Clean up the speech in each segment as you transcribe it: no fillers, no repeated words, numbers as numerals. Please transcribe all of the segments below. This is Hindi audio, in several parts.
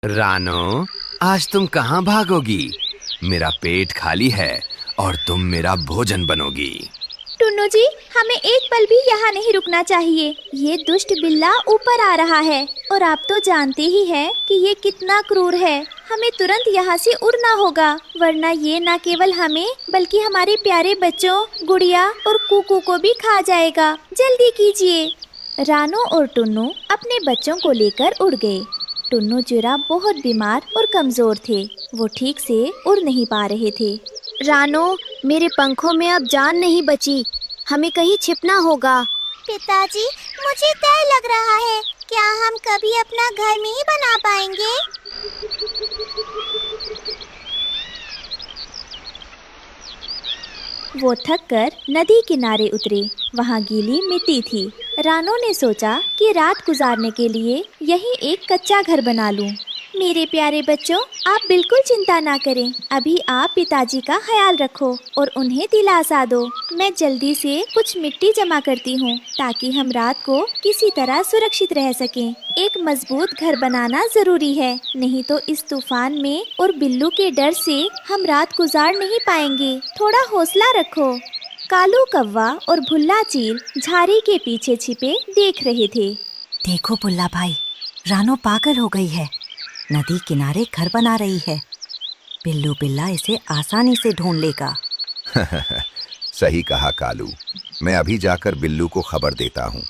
रानो, आज तुम कहाँ भागोगी? मेरा पेट खाली है और तुम मेरा भोजन बनोगी। टुन्नू जी, हमें एक पल भी यहाँ नहीं रुकना चाहिए। ये दुष्ट बिल्ला ऊपर आ रहा है और आप तो जानते ही हैं कि ये कितना क्रूर है। हमें तुरंत यहाँ से उड़ना होगा, वरना ये न केवल हमें बल्कि हमारे प्यारे बच्चों, गुड़िया और कुकू को भी खा जाएगा। जल्दी कीजिए। रानो और टुन्नू अपने बच्चों को लेकर उड़ गए। टुन्नू जुरा बहुत बीमार और कमजोर थे। वो ठीक से उड़ नहीं पा रहे थे। रानो, मेरे पंखों में अब जान नहीं बची, हमें कहीं छिपना होगा। पिताजी, मुझे डर लग रहा है। क्या हम कभी अपना घर नहीं बना पाएंगे? वो थककर नदी किनारे उतरे। वहाँ गीली मिट्टी थी। रानो ने सोचा कि रात गुजारने के लिए यहीं एक कच्चा घर बना लूं। मेरे प्यारे बच्चों, आप बिल्कुल चिंता ना करें। अभी आप पिताजी का ख्याल रखो और उन्हें दिलासा दो। मैं जल्दी से कुछ मिट्टी जमा करती हूँ ताकि हम रात को किसी तरह सुरक्षित रह सकें। एक मजबूत घर बनाना जरूरी है, नहीं तो इस तूफान में और बिल्लू के डर से हम रात गुजार नहीं पाएंगे। थोड़ा हौसला रखो। कालू कौवा और भुल्ला चील झाड़ी के पीछे छिपे देख रहे थे। देखो भुल्ला भाई, रानो पागल हो गई है, नदी किनारे घर बना रही है। बिल्लू बिल्ला इसे आसानी से ढूंढ लेगा। सही कहा कालू, मैं अभी जाकर बिल्लू को खबर देता हूँ।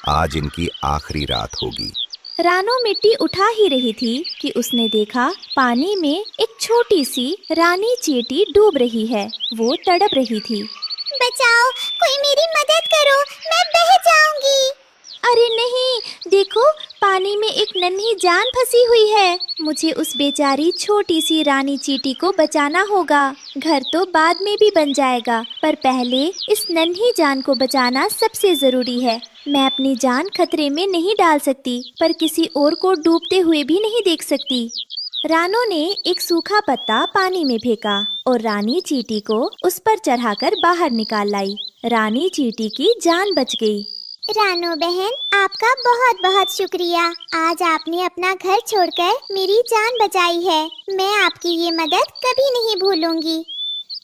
आज इनकी आखिरी रात होगी। रानो मिट्टी उठा ही रही थी कि उसने देखा पानी में एक छोटी सी रानी चींटी डूब रही है। वो तड़प रही थी। बचाओ, कोई मेरी मदद करो, मैं बह जाऊंगी। अरे नहीं, देखो पानी में एक नन्ही जान फंसी हुई है। मुझे उस बेचारी छोटी सी रानी चींटी को बचाना होगा। घर तो बाद में भी बन जाएगा, पर पहले इस नन्ही जान को बचाना सबसे जरूरी है। मैं अपनी जान खतरे में नहीं डाल सकती, पर किसी और को डूबते हुए भी नहीं देख सकती। रानो ने एक सूखा पत्ता पानी में फेंका और रानी चींटी को उस पर चढ़ाकर बाहर निकाल लाई। रानी चींटी की जान बच गई। रानो बहन, आपका बहुत बहुत शुक्रिया। आज आपने अपना घर छोड़कर मेरी जान बचाई है। मैं आपकी ये मदद कभी नहीं भूलूंगी।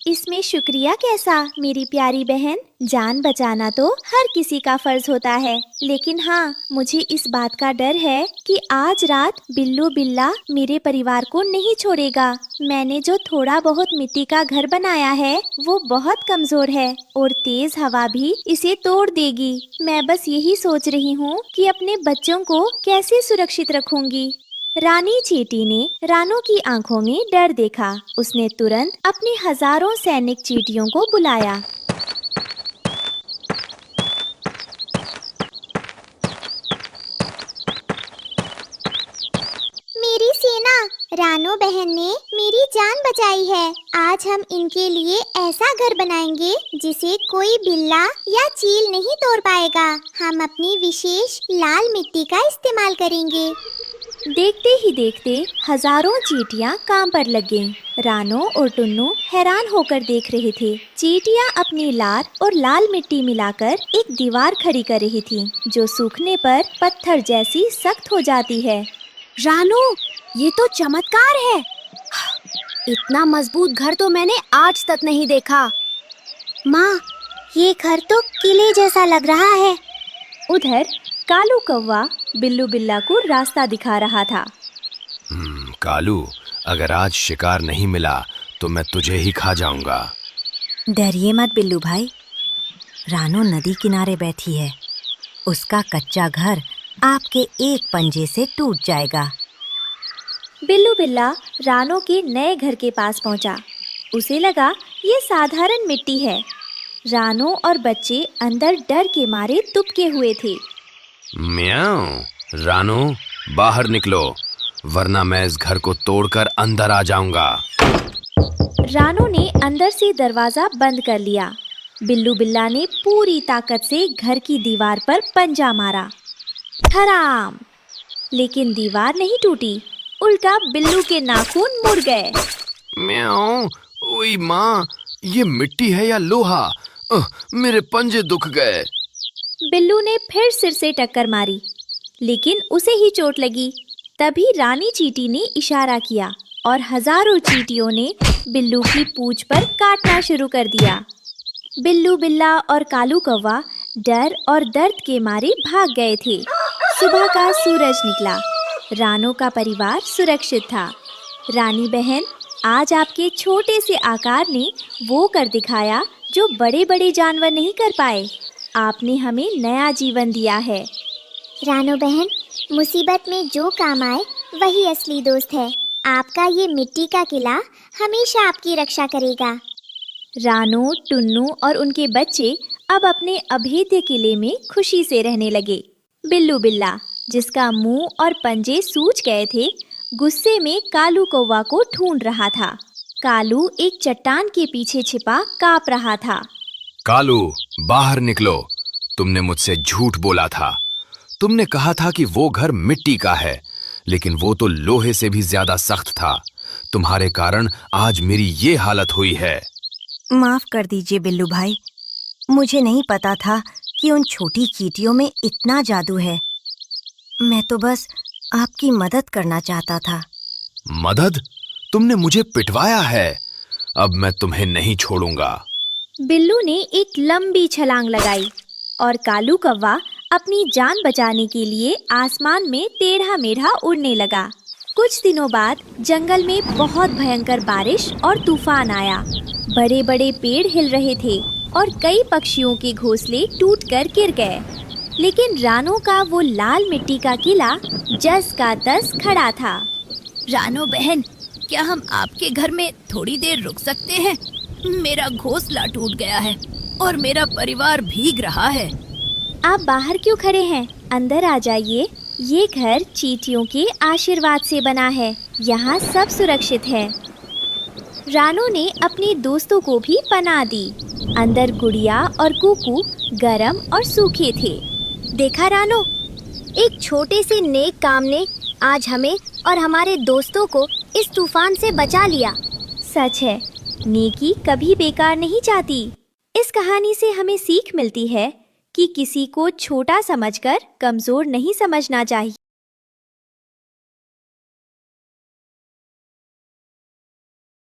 इसमें शुक्रिया कैसा मेरी प्यारी बहन। जान बचाना तो हर किसी का फर्ज होता है, लेकिन हाँ, मुझे इस बात का डर है कि आज रात बिल्लू बिल्ला मेरे परिवार को नहीं छोड़ेगा। मैंने जो थोड़ा बहुत मिट्टी का घर बनाया है वो बहुत कमजोर है और तेज हवा भी इसे तोड़ देगी। मैं बस यही सोच रही हूँ कि अपने बच्चों को कैसे सुरक्षित रखूंगी। रानी चींटी ने रानो की आंखों में डर देखा। उसने तुरंत अपनी हजारों सैनिक चींटियों को बुलाया। मेरी सेना, रानो बहन ने मेरी जान बचाई है। आज हम इनके लिए ऐसा घर बनाएंगे जिसे कोई बिल्ला या चील नहीं तोड़ पाएगा। हम अपनी विशेष लाल मिट्टी का इस्तेमाल करेंगे। देखते ही देखते हजारों चींटियां काम पर लग गईं। रानो और टुन्नू हैरान होकर देख रहे थे। चींटियां अपनी लार और लाल मिट्टी मिलाकर एक दीवार खड़ी कर रही थीं, जो सूखने पर पत्थर जैसी सख्त हो जाती है। रानो, ये तो चमत्कार है। इतना मजबूत घर तो मैंने आज तक नहीं देखा। माँ, ये घर तो किले जैसा लग रहा है। उधर कालू कौवा बिल्लू बिल्ला को रास्ता दिखा रहा था। कालू, अगर आज शिकार नहीं मिला तो मैं तुझे ही खा जाऊंगा। डरिए मत बिल्लू भाई, रानो नदी किनारे बैठी है। उसका कच्चा घर आपके एक पंजे से टूट जाएगा। बिल्लू बिल्ला रानो के नए घर के पास पहुंचा। उसे लगा ये साधारण मिट्टी है। रानो और बच्चे अंदर डर के मारे दुबके हुए थे। म्याऊं, रानो बाहर निकलो, वरना मैं इस घर को तोड़कर अंदर आ जाऊंगा। रानो ने अंदर से दरवाजा बंद कर लिया। बिल्लू बिल्ला ने पूरी ताकत से घर की दीवार पर पंजा मारा। धड़ाम! लेकिन दीवार नहीं टूटी, उल्टा बिल्लू के नाखून मुड़ गए। म्याऊं, ओए माँ, ये मिट्टी है या लोहा? मेरे पंजे दुख गए। बिल्लू ने फिर सिर से टक्कर मारी, लेकिन उसे ही चोट लगी। तभी रानी चींटी ने इशारा किया और हजारों चींटियों ने बिल्लू की पूंछ पर काटना शुरू कर दिया। बिल्लू बिल्ला और कालू कौवा डर और दर्द के मारे भाग गए थे। सुबह का सूरज निकला। रानो का परिवार सुरक्षित था। रानी बहन, आज आपके छोटे से आकार ने वो कर दिखाया जो बड़े बड़े जानवर नहीं कर पाए। आपने हमें नया जीवन दिया है। रानो बहन, मुसीबत में जो काम आए वही असली दोस्त है। आपका ये मिट्टी का किला हमेशा आपकी रक्षा करेगा। रानो, टुन्नू और उनके बच्चे अब अपने अभेद्य किले में खुशी से रहने लगे। बिल्लू बिल्ला, जिसका मुंह और पंजे सूज गए थे, गुस्से में कालू कौवा को ढूंढ रहा था। कालू एक चट्टान के पीछे छिपा कांप रहा था। कालू, बाहर निकलो। तुमने मुझसे झूठ बोला था। तुमने कहा था कि वो घर मिट्टी का है, लेकिन वो तो लोहे से भी ज्यादा सख्त था। तुम्हारे कारण आज मेरी ये हालत हुई है। माफ कर दीजिए बिल्लू भाई, मुझे नहीं पता था कि उन छोटी चींटियों में इतना जादू है। मैं तो बस आपकी मदद करना चाहता था। मदद? तुमने मुझे पिटवाया है। अब मैं तुम्हें नहीं छोड़ूंगा। बिल्लू ने एक लंबी छलांग लगाई और कालू कौवा अपनी जान बचाने के लिए आसमान में टेढ़ा मेढ़ा उड़ने लगा। कुछ दिनों बाद जंगल में बहुत भयंकर बारिश और तूफान आया। बड़े बड़े पेड़ हिल रहे थे और कई पक्षियों के घोंसले टूटकर गिर गए। लेकिन रानो का वो लाल मिट्टी का किला जस का तस खड़ा था। रानो बहन, क्या हम आपके घर में थोड़ी देर रुक सकते हैं? मेरा घोंसला टूट गया है और मेरा परिवार भीग रहा है। आप बाहर क्यों खड़े हैं? अंदर आ जाइए। ये घर चींटियों के आशीर्वाद से बना है। यहाँ सब सुरक्षित है। रानो ने अपने दोस्तों को भी पनाह दी। अंदर गुड़िया और कुकू गरम और सूखे थे। देखा रानो, एक छोटे से नेक काम ने आज हमें और हमारे दोस्तों को इस तूफान से बचा लिया। सच है, नेकी कभी बेकार नहीं जाती। इस कहानी से हमें सीख मिलती है कि किसी को छोटा समझकर कमजोर नहीं समझना चाहिए।